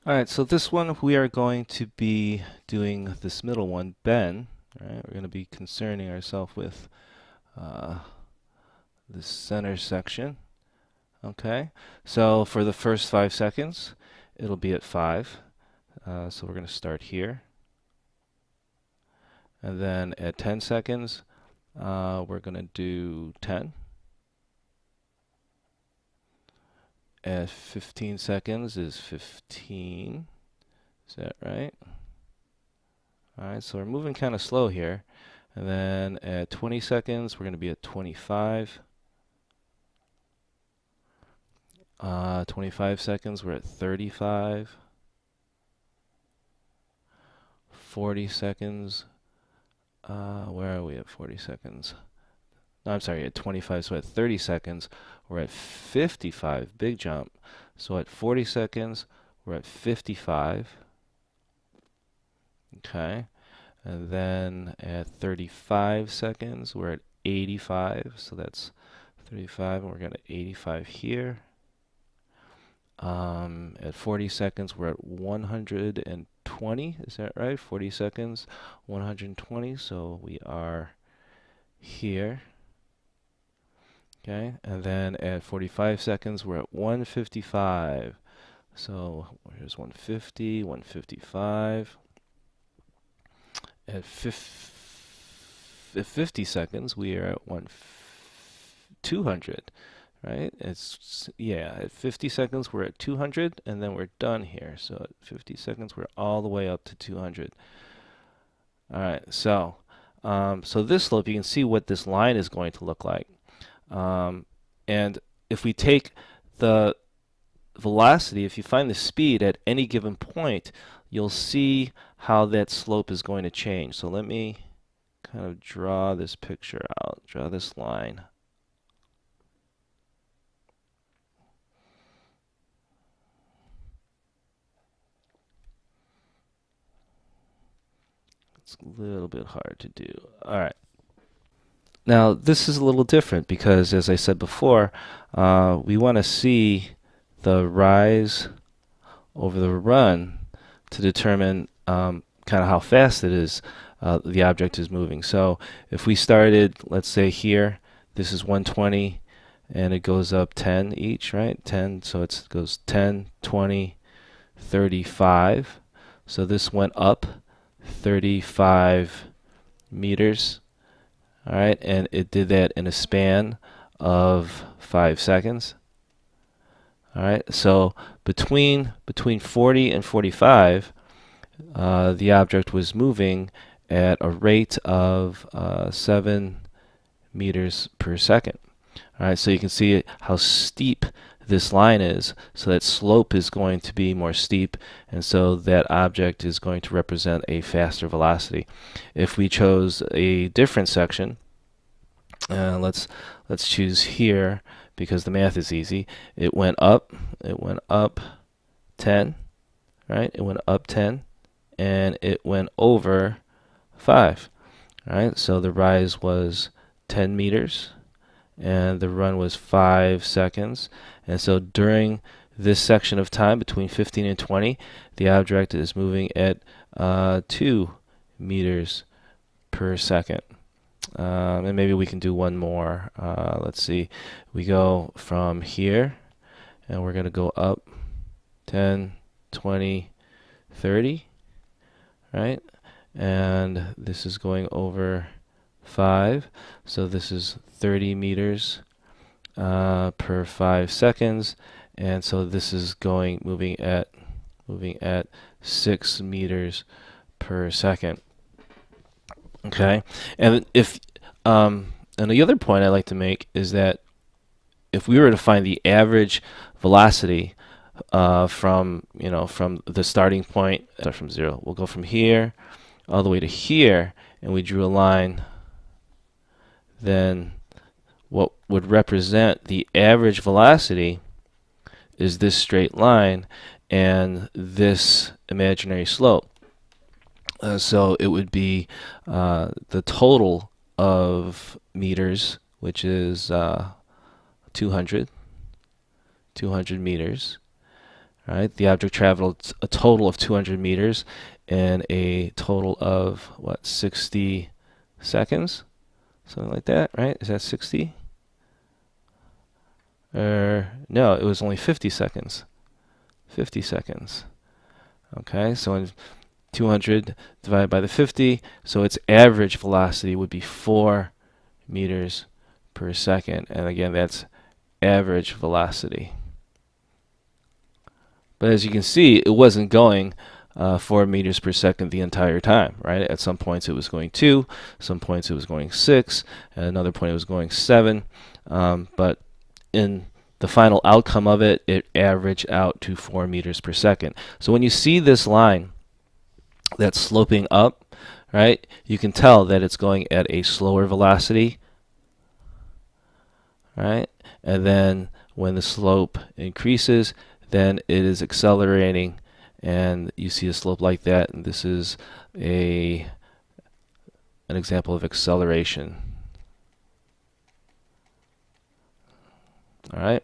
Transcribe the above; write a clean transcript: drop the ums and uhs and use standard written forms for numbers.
All right, so this one we are going to be doing this middle one, Ben. All right, we're going to be concerning ourselves with uh, this center section. Okay, so for the first 5 seconds, it'll be at 5. So we're going to start here. And then at 10 seconds, we're going to do 10. At 15 seconds is 15. Is that right? All right, so we're moving kind of slow here. And then at 20 seconds, we're going to be at 25. 25 seconds, we're at 35. 40 seconds, where are we at 40 seconds? No, I'm sorry, at 25, so at 30 seconds, we're at 55, big jump. So at 40 seconds, we're at 55. Okay, and then at 35 seconds, we're at 85, so that's 35, and we're going to 85 here. At 40 seconds, we're at 120. Is that right? 40 seconds, 120. So we are here. Okay. And then at 45 seconds, we're at 155. So here's 150, 155. At 50 seconds, we are at 200. Right? It's, yeah, at 50 seconds we're at 200 and then we're done here. So at 50 seconds we're all the way up to 200. All right, so this slope, you can see what this line is going to look like. And if we take the velocity, if you find the speed at any given point, you'll see how that slope is going to change. So let me kind of draw this picture out, draw this line. It's a little bit hard to do. All right. Now, this is a little different because, as I said before, we want to see the rise over the run to determine kind of how fast it is the object is moving. So if we started, let's say here, this is 120, and it goes up 10 each, right? 10, so it goes 10, 20, 35. So this went up 35 meters. All right, and it did that in a span of 5 seconds. All right, so between 40 and 45, the object was moving at a rate of 7 meters per second. All right, so you can see how steep this line is. So that slope is going to be more steep, and so that object is going to represent a faster velocity. If we chose a different section, let's choose here because the math is easy. It went up 10, right? It went up 10, and it went over 5. All right, so the rise was 10 meters and the run was 5 seconds. And so during this section of time between 15 and 20, the object is moving at 2 meters per second. And maybe we can do one more. Let's see. We go from here, and we're going to go up 10, 20, 30, right? And this is going over 5. So this is 30 meters per 5 seconds. And so this is moving at 6 meters per second. Okay, and and the other point I like to make is that if we were to find the average velocity from the starting point, start from 0, we'll go from here all the way to here, and we drew a line, then what would represent the average velocity is this straight line and this imaginary slope. So it would be the total of meters, which is 200 meters, right? The object traveled a total of 200 meters in a total of, what, 60 seconds? Something like that, right? Is that 60? No, it was only 50 seconds. 50 seconds. Okay, so in 200 divided by the 50, so its average velocity would be 4 meters per second. And again, that's average velocity. But as you can see, it wasn't going 4 meters per second the entire time, right? At some points it was going 2, some points it was going 6, at another point it was going 7. But in the final outcome of it, it averaged out to 4 meters per second. So when you see this line that's sloping up, right, you can tell that it's going at a slower velocity, right? And then when the slope increases, then it is accelerating, and you see a slope like that. And this is an example of acceleration. All right.